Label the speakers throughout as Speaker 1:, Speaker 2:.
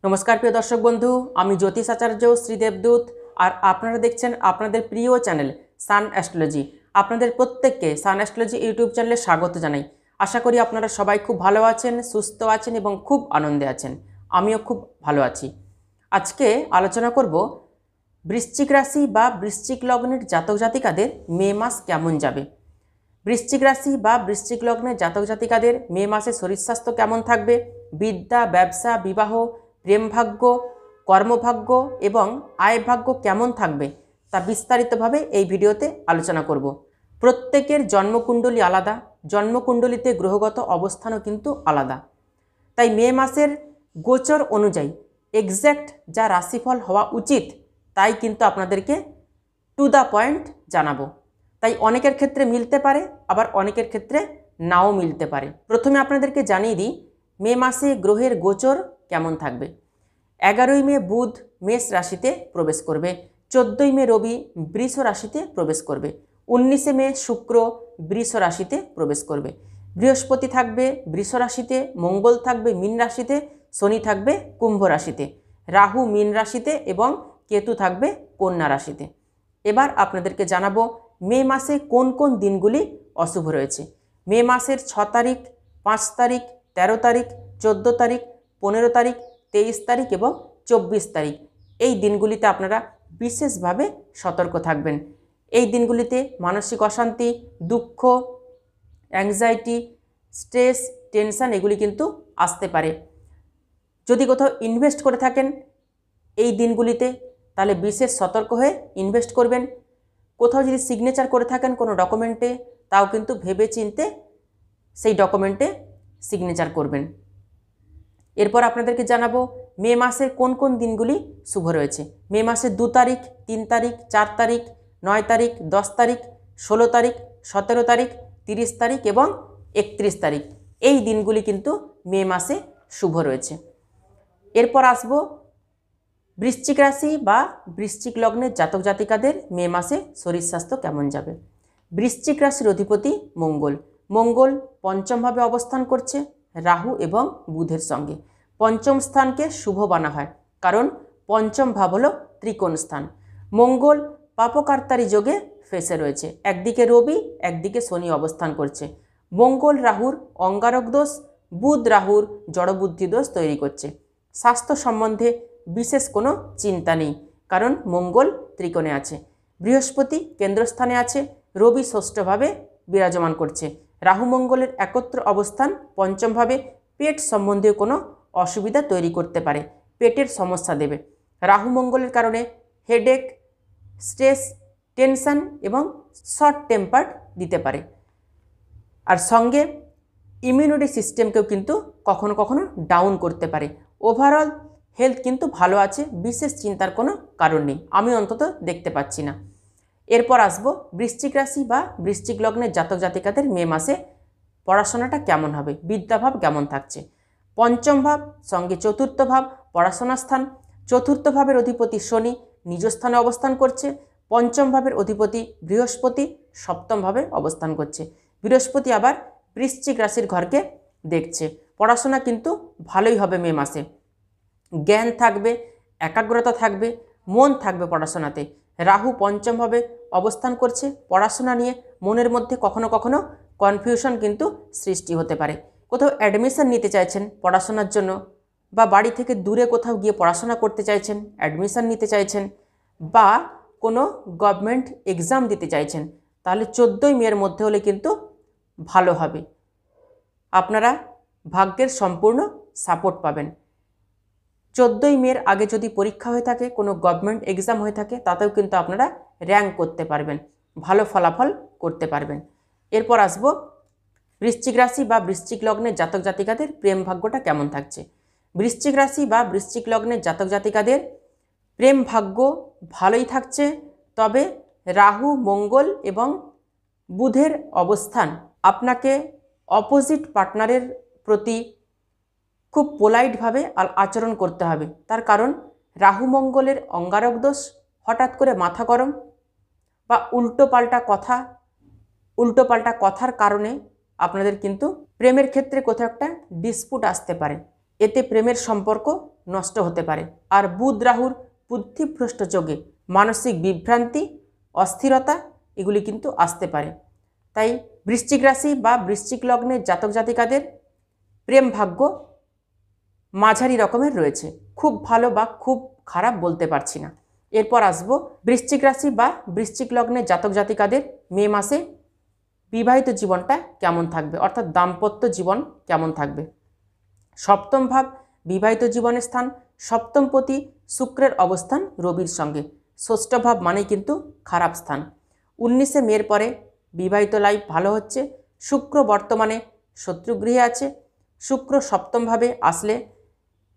Speaker 1: नमस्कार प्रिय दर्शक बंधु आमी ज्योतिष आचार्य श्री देवदूत और आपनारा देखছেন আপনাদের প্রিয় চ্যানেল সান অ্যাস্ট্রোলজি। আপনাদের প্রত্যেককে সান অ্যাস্ট্রোলজি ইউটিউব চ্যানেলে স্বাগত জানাই। আশা করি আপনারা সবাই খুব ভালো আছেন, সুস্থ আছেন এবং খুব আনন্দে আছেন। আমিও খুব ভালো আছি। আজকে আলোচনা করব বৃশ্চিক রাশি বা বৃশ্চিক লগ্নের জাতক জাতিকাদের মে মাস কেমন যাবে। বৃশ্চিক রাশি বা বৃশ্চিক লগ্নের জাতক জাতিকাদের মে মাসে শরীর স্বাস্থ্য কেমন থাকবে, বিদ্যা, ব্যবসা, বিবাহ, প্রেম ভাগ্য, কর্মভাগ্য এবং আয় ভাগ্য কেমন থাকবে তা বিস্তারিতভাবে এই ভিডিওতে আলোচনা করব। প্রত্যেকের জন্মকুণ্ডলী আলাদা, জন্মকুণ্ডলীতে গ্রহগত অবস্থানও কিন্তু আলাদা। তাই মে মাসের গোচর অনুযায়ী এক্স্যাক্ট যা রাশিফল হওয়া উচিত তাই কিন্তু আপনাদেরকে টু দ্য পয়েন্ট জানাবো। তাই অনেকের ক্ষেত্রে মিলতে পারে, আবার অনেকের ক্ষেত্রে নাও মিলতে পারে। প্রথমে আপনাদেরকে জানিয়ে দিই মে মাসে গ্রহের গোচর কেমন থাকবে। 11ই মে বুধ মেষ রাশিতে প্রবেশ করবে, 14ই মে রবি বৃষ রাশিতে প্রবেশ করবে, 19শে মে শুক্র বৃষ রাশিতে প্রবেশ করবে, বৃহস্পতি থাকবে বৃষ রাশিতে, মঙ্গল থাকবে মীন রাশিতে, শনি থাকবে কুম্ভ রাশিতে, রাহু মীন রাশিতে এবং কেতু থাকবে কন্যা রাশিতে। এবার আপনাদেরকে জানাবো মে মাসে কোন কোন দিনগুলি অশুভ রয়েছে। মে মাসের 6 তারিখ, 5 তারিখ, 13 তারিখ, 14 তারিখ, 15 তারিখ, 23 তারিখ এবং 24 তারিখ এই দিনগুলিতে আপনারা বিশেষভাবে সতর্ক থাকবেন। এই দিনগুলিতে মানসিক অশান্তি, দুঃখ, অ্যাংজাইটি, স্ট্রেস, টেনশন এগুলি কিন্তু আসতে পারে। যদি কোথাও ইনভেস্ট করে থাকেন এই দিনগুলিতে তাহলে বিশেষ সতর্ক হয়ে ইনভেস্ট করবেন। কোথাও যদি সিগনেচার করে থাকেন কোনো ডকুমেন্টে তাও কিন্তু ভেবে চিনতে সেই ডকুমেন্টে সিগনেচার করবেন। এরপর আপনাদেরকে জানাবো মে মাসে কোন কোন দিনগুলি শুভ রয়েছে। মে মাসের 2 তারিখ, 3 তারিখ, 4 তারিখ, 9 তারিখ, 10 তারিখ, 16 তারিখ, 17 তারিখ, 30 তারিখ এবং 31 তারিখ এই দিনগুলি কিন্তু মে মাসে শুভ রয়েছে। এরপর আসবো বৃশ্চিক রাশি বা বৃশ্চিক লগ্নের জাতক জাতিকাদের মে মাসে শরীর স্বাস্থ্য কেমন যাবে। বৃশ্চিক রাশির অধিপতি মঙ্গল, মঙ্গল পঞ্চমভাবে অবস্থান করছে রাহু এবং বুধের সঙ্গে। পঞ্চম স্থানকে শুভ বানা হয় কারণ পঞ্চম ভাব হলো ত্রিকোণ স্থান। মঙ্গল পাপকার্তারি যোগে ফেসে রয়েছে, একদিকে রবি একদিকে শনি অবস্থান করছে। মঙ্গল রাহুর অঙ্গারক দোষ, বুধ রাহুর জড়বুদ্ধি দোষ তৈরি করছে। স্বাস্থ্য সম্বন্ধে বিশেষ কোনো চিন্তা নেই কারণ মঙ্গল ত্রিকোণে আছে, বৃহস্পতি কেন্দ্রস্থানে আছে, রবি ষষ্ঠভাবে বিরাজমান করছে। রাহু মঙ্গলের একত্র অবস্থান পঞ্চমভাবে পেট সম্বন্ধীয় কোনো অসুবিধা তৈরি করতে পারে, পেটের সমস্যা দেবে। রাহু মঙ্গলের কারণে হেডেক, স্ট্রেস, টেনশন এবং শর্ট টেম্পার দিতে পারে। আর সঙ্গে ইমিউনিটি সিস্টেমকেও কিন্তু কখনো কখনো ডাউন করতে পারে। ওভারঅল হেলথ কিন্তু ভালো আছে, বিশেষ চিন্তার কোনো কারণ নেই, আমি অন্তত দেখতে পাচ্ছি না। এরপর আসবো বৃশ্চিক রাশি বা বৃশ্চিক লগ্নের জাতক জাতিকাদের মে মাসে পড়াশোনাটা কেমন হবে, বিদ্যাভাব কেমন থাকছে। পঞ্চম ভাব সঙ্গে চতুর্থ ভাব পড়াশোনার স্থান, চতুর্থ ভাবের অধিপতি শনি নিজ স্থানে অবস্থান করছে, পঞ্চম ভাবের অধিপতি বৃহস্পতি সপ্তমভাবে অবস্থান করছে। বৃহস্পতি আবার বৃশ্চিক রাশির ঘরকে দেখছে। পড়াশোনা কিন্তু ভালোই হবে মে মাসে, জ্ঞান থাকবে, একাগ্রতা থাকবে, মন থাকবে পড়াশোনাতে। রাহু পঞ্চমভাবে অবস্থান করছে, পড়াশোনা নিয়ে মনের মধ্যে কখনো কখনো কনফিউশন কিন্তু সৃষ্টি হতে পারে। কোথাও অ্যাডমিশন নিতে চাইছেন পড়াশোনার জন্য বা বাড়ি থেকে দূরে কোথাও গিয়ে পড়াশোনা করতে চাইছেন, অ্যাডমিশন নিতে চাইছেন বা কোনো গভর্নমেন্ট এক্সাম দিতে চাইছেন তাহলে 14ই মের মধ্যে হলে কিন্তু ভালো হবে, আপনারা ভাগ্যের সম্পূর্ণ সাপোর্ট পাবেন। 14ই মের আগে যদি পরীক্ষা হয়ে থাকে, কোনো গভর্নমেন্ট এক্সাম হয়ে থাকে তাতেও কিন্তু আপনারা র্যাঙ্ক করতে পারবেন, ভালো ফলাফল করতে পারবেন। এরপর আসবো বৃশ্চিক রাশি বা বৃশ্চিক লগ্নের জাতক জাতিকাদের প্রেম ভাগ্যটা কেমন থাকছে। বৃশ্চিক রাশি বা বৃশ্চিক লগ্নের জাতক জাতিকাদের প্রেম ভাগ্য ভালোই থাকছে, তবে রাহু মঙ্গল এবং বুধের অবস্থান আপনাকে অপোজিট পার্টনারের প্রতি খুব পোলাইটভাবে আচরণ করতে হবে। তার কারণ রাহু মঙ্গলের অঙ্গারক দোষ, হঠাৎ করে মাথা গরম বা উল্টোপাল্টা কথার কারণে আপনাদের কিন্তু প্রেমের ক্ষেত্রে কোথাও একটা ডিসপুট আসতে পারে, এতে প্রেমের সম্পর্ক নষ্ট হতে পারে। আর বুধ রাহুর বুদ্ধিভ্রষ্ট যোগে মানসিক বিভ্রান্তি, অস্থিরতা এগুলি কিন্তু আসতে পারে। তাই বৃশ্চিক রাশি বা বৃশ্চিক লগ্নের জাতক জাতিকাদের প্রেম ভাগ্য মাঝারি রকমের রয়েছে, খুব ভালো বা খুব খারাপ বলতে পারছি না। এরপর আসবো বৃশ্চিক রাশি বা বৃশ্চিক লগ্নের জাতক জাতিকাদের মে মাসে বিবাহিত জীবনটা কেমন থাকবে, অর্থাৎ দাম্পত্য জীবন কেমন থাকবে। সপ্তম ভাব বিবাহিত জীবনের স্থান, সপ্তমপতি শুক্রের অবস্থান রবির সঙ্গে। ষষ্ঠ ভাব মানেই কিন্তু খারাপ স্থান। 19শে মের পরে বিবাহিত লাইফ ভালো হচ্ছে। শুক্র বর্তমানে শত্রুগৃহে আছে। শুক্র সপ্তমভাবে আসলে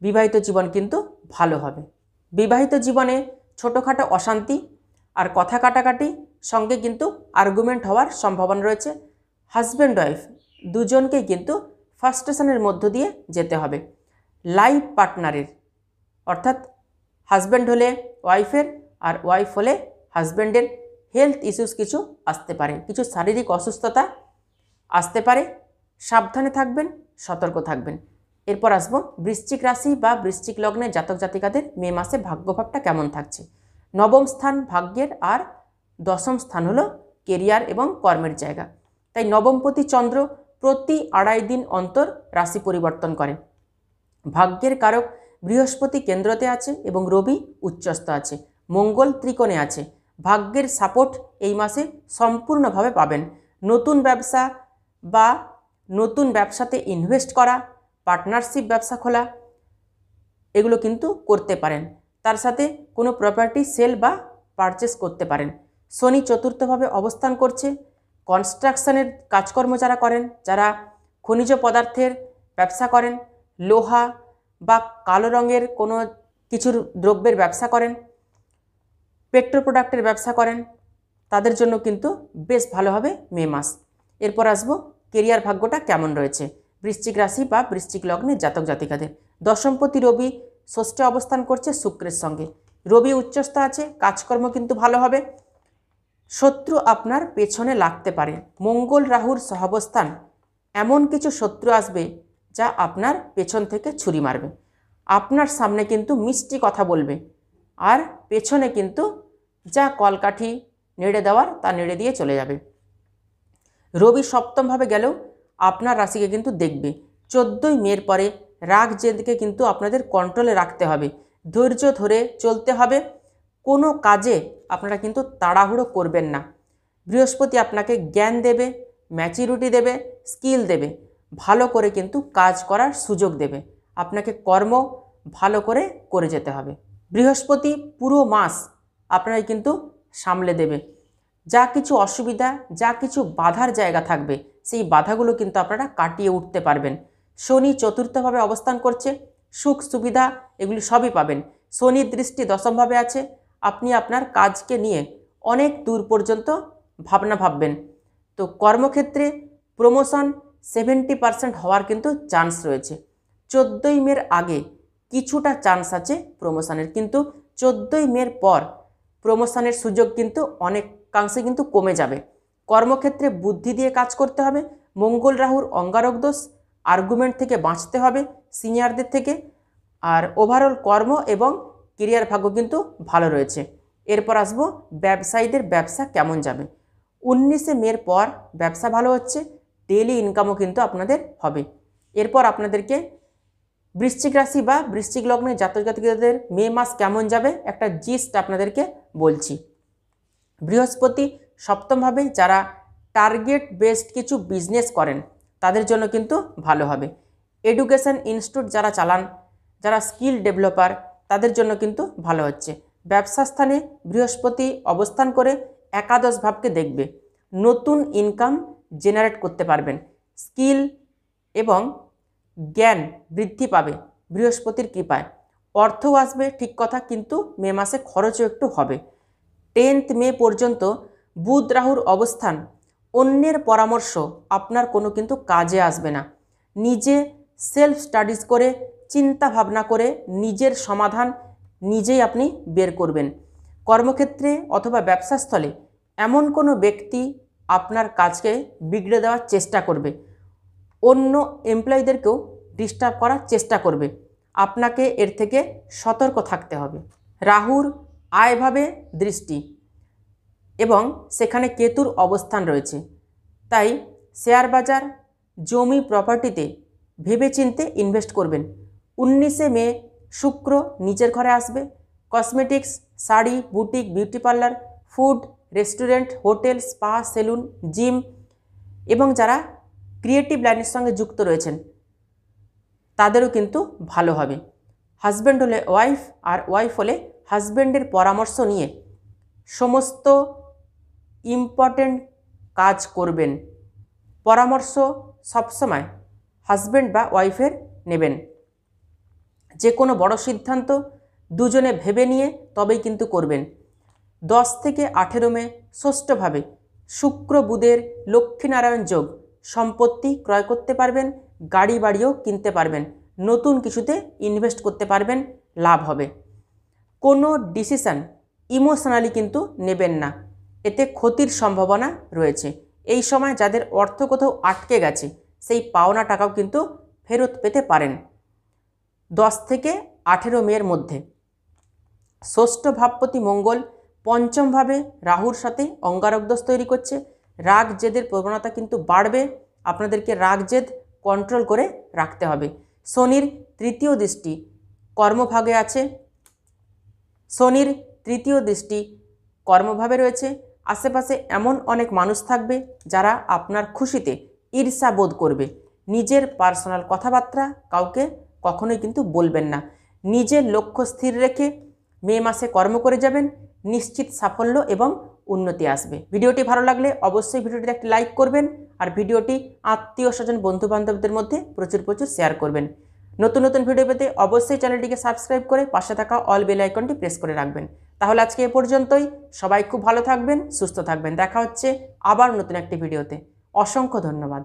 Speaker 1: বিবাহিত জীবন কিন্তু ভালো হবে। বিবাহিত জীবনে ছোটোখাটো অশান্তি আর কথা কাটাকাটি সঙ্গে কিন্তু আর্গুমেন্ট হওয়ার সম্ভাবনা রয়েছে। হাজব্যান্ড ওয়াইফ দুজনকেই কিন্তু ফার্স্টেশনের মধ্য দিয়ে যেতে হবে। লাইফ পার্টনারের, অর্থাৎ হাজব্যান্ড হলে ওয়াইফের আর ওয়াইফ হলে হাজব্যান্ডের হেলথ ইস্যুস কিছু আসতে পারে, কিছু শারীরিক অসুস্থতা আসতে পারে। সাবধানে থাকবেন, সতর্ক থাকবেন। এরপর আসবো বৃশ্চিক রাশি বা বৃশ্চিক লগ্নের জাতক জাতিকাদের মে মাসে ভাগ্যভাবটা কেমন থাকছে। নবম স্থান ভাগ্যের আর দশম স্থান হলো কেরিয়ার এবং কর্মের জায়গা। তাই নবমপতি চন্দ্র প্রতি 2.5 দিন অন্তর রাশি পরিবর্তন করে। ভাগ্যের কারক বৃহস্পতি কেন্দ্রতে আছে এবং রবি উচ্চস্থ আছে, মঙ্গল ত্রিকোণে আছে। ভাগ্যের সাপোর্ট এই মাসে সম্পূর্ণভাবে পাবেন। নতুন ব্যবসা বা নতুন ব্যবসাতে ইনভেস্ট করা, পার্টনারশিপ ব্যবসা খোলা এগুলো কিন্তু করতে পারেন। তার সাথে কোনো প্রপার্টি সেল বা পারচেস করতে পারেন। শনি চতুর্থভাবে অবস্থান করছে। কনস্ট্রাকশনের কাজকর্ম যারা করেন, যারা খনিজ পদার্থের ব্যবসা করেন, লোহা বা কালো রঙের কোনো কিছুর দ্রব্যের ব্যবসা করেন, পেট্রো প্রোডাক্টের ব্যবসা করেন, তাদের জন্য কিন্তু বেশ ভালো হবে মে মাস। এরপর আসবো কেরিয়ার ভাগ্যটা কেমন রয়েছে বৃশ্চিক রাশি বা বৃশ্চিক লগ্নের জাতক জাতিকাদের। দশমপতি রবি ষষ্ঠে অবস্থান করছে শুক্রের সঙ্গে। রবি উচ্চস্থ আছে, কাজকর্ম কিন্তু ভালো হবে। শত্রু আপনার পেছনে লাগতে পারে। মঙ্গল রাহুর সহাবস্থান, এমন কিছু শত্রু আসবে যা আপনার পেছন থেকে ছুরি মারবে। আপনার সামনে কিন্তু মিষ্টি কথা বলবে আর পেছনে কিন্তু যা কলকাঠি নেড়ে দেওয়ার তা নেড়ে দিয়ে চলে যাবে। রবি সপ্তমভাবে গেলেও আপনার রাশিকে কিন্তু দেখবে। 14ই মের পরে রাগ জেদকে কিন্তু আপনাদের কন্ট্রোলে রাখতে হবে, ধৈর্য ধরে চলতে হবে। কোনো কাজে আপনারা কিন্তু তাড়াহুড়ো করবেন না। বৃহস্পতি আপনাকে জ্ঞান দেবে, ম্যাচুরিটি দেবে, স্কিল দেবে, ভালো করে কিন্তু কাজ করার সুযোগ দেবে। আপনাকে কর্ম ভালো করে যেতে হবে। বৃহস্পতি পুরো মাস আপনারাই কিন্তু সামলে দেবে। যা কিছু অসুবিধা, যা কিছু বাধার জায়গা থাকবে সেই বাধাগুলো কিন্তু আপনারা কাটিয়ে উঠতে পারবেন। শনি চতুর্থভাবে অবস্থান করছে, সুখ সুবিধা এগুলি সবই পাবেন। শনির দৃষ্টি দশমভাবে আছে। আপনি আপনার কাজকে নিয়ে অনেক দূর পর্যন্ত ভাবনা ভাববেন। তো কর্মক্ষেত্রে প্রমোশন 70% হওয়ার কিন্তু চান্স রয়েছে। 14ই মের আগে কিছুটা চান্স আছে প্রমোশনের, কিন্তু 14ই মের পর প্রমোশনের সুযোগ কিন্তু অনেকাংশে কিন্তু কমে যাবে। কর্মক্ষেত্রে বুদ্ধি দিয়ে কাজ করতে হবে। মঙ্গল রাহুর অঙ্গারক দোষ, আর্গুমেন্ট থেকে বাঁচতে হবে সিনিয়রদের থেকে। আর ওভারঅল কর্ম এবং কেরিয়ার ভাগ্য কিন্তু ভালো রয়েছে। এরপর আসবো ব্যবসায়ীদের ব্যবসা কেমন যাবে। 19শে মের পর ব্যবসা ভালো হচ্ছে, ডেইলি ইনকামও কিন্তু আপনাদের হবে। এরপর আপনাদেরকে বৃশ্চিক রাশি বা বৃশ্চিক লগ্নের জাতক জাতিকাদের মে মাস কেমন যাবে একটা জিস্ট আপনাদেরকে বলছি। বৃহস্পতি সপ্তমভাবে, যারা টার্গেট বেসড কিছু বিজনেস করেন তাদের জন্য কিন্তু ভালো হবে। এডুকেশন ইনস্টিটিউট যারা চালান, যারা স্কিল ডেভেলপার তাদের জন্য কিন্তু ভালো হচ্ছে। ব্যবসা স্থানে বৃহস্পতি অবস্থান করে একাদশ ভাবকে দেখবে। নতুন ইনকাম জেনারেট করতে পারবেন। স্কিল এবং জ্ঞান বৃদ্ধি পাবে বৃহস্পতির কৃপায়। অর্থও আসবে ঠিক কথা, কিন্তু মে মাসে খরচও একটু হবে। 10th মে পর্যন্ত বুধ রাহুর অবস্থান, অন্যের পরামর্শ আপনার কোনো কিন্তু কাজে আসবে না। নিজে সেলফ স্টাডিজ করে, চিন্তা ভাবনা করে নিজের সমাধান নিজেই আপনি বের করবেন। কর্মক্ষেত্রে অথবা ব্যবসাস্থলে এমন কোনো ব্যক্তি আপনার কাজকে বিগড়ে দেওয়ার চেষ্টা করবে, অন্য এমপ্লয়ীদেরকেও ডিস্টার্ব করার চেষ্টা করবে। আপনাকে এর থেকে সতর্ক থাকতে হবে। রাহুর আয়ভাবে দৃষ্টি এবং সেখানে কেতুর অবস্থান রয়েছে, তাই শেয়ার বাজার, জমি, প্রপার্টিতে ভেবেচিন্তে ইনভেস্ট করবেন। 19শে মে শুক্র নিজের ঘরে আসবে। Cosmetics, sari, boutique, beauty parlour, food, restaurant, hotel, spa, salon, gym এবং যারা ক্রিয়েটিভ লাইনের সঙ্গে যুক্ত রয়েছেন তাদেরও কিন্তু ভালো হবে। হাজব্যান্ড হলে ওয়াইফ আর ওয়াইফ হলে হাজব্যান্ডের পরামর্শ নিয়ে সমস্ত ইম্পর্টেন্ট কাজ করবেন। পরামর্শ সবসময় হাজব্যান্ড বা ওয়াইফের নেবেন। যে কোনো বড় সিদ্ধান্ত দুজনে ভেবে নিয়ে তবেই কিন্তু করবেন। 10 থেকে 18 মে ষষ্ঠভাবে শুক্র বুধের লক্ষ্মীনারায়ণ যোগ, সম্পত্তি ক্রয় করতে পারবেন, গাড়ি বাড়িও কিনতে পারবেন, নতুন কিছুতে ইনভেস্ট করতে পারবেন, লাভ হবে। কোনো ডিসিশান ইমোশনালি কিন্তু নেবেন না, এতে ক্ষতির সম্ভাবনা রয়েছে। এই সময় যাদের অর্থ কোথাও আটকে গেছে সেই পাওনা টাকাও কিন্তু ফেরত পেতে পারেন। 10 থেকে 18 মের মধ্যে ষষ্ঠ ভাবপতি মঙ্গল পঞ্চমভাবে রাহুর সাথে অঙ্গারক দোষ তৈরি করছে। রাগ জেদের প্রবণতা কিন্তু বাড়বে, আপনাদেরকে রাগ জেদ কন্ট্রোল করে রাখতে হবে। শনির তৃতীয় দৃষ্টি কর্মভাগে আছে, শনির তৃতীয় দৃষ্টি কর্মভাবে রয়েছে। আশেপাশে এমন অনেক মানুষ থাকবে যারা আপনার খুশিতে ঈর্ষা বোধ করবে। নিজের পার্সোনাল কথাবার্তা কাউকে কখনোই কিন্তু বলবেন না। নিজের লক্ষ্য স্থির রেখে মে মাসে কর্ম করে যাবেন, নিশ্চিত সাফল্য এবং উন্নতি আসবে। ভিডিওটি ভালো লাগলে অবশ্যই ভিডিওটিতে একটি লাইক করবেন আর ভিডিওটি আত্মীয় স্বজন বন্ধু বান্ধবদের মধ্যে প্রচুর শেয়ার করবেন। নতুন নতুন ভিডিও পেতে অবশ্যই চ্যানেলটিকে সাবস্ক্রাইব করে পাশে থাকা অল বেল আইকনটি প্রেস করে রাখবেন। তাহলে আজকে এ পর্যন্তই। সবাই খুব ভালো থাকবেন, সুস্থ থাকবেন। দেখা হচ্ছে আবার নতুন একটি ভিডিওতে। অসংখ্য ধন্যবাদ।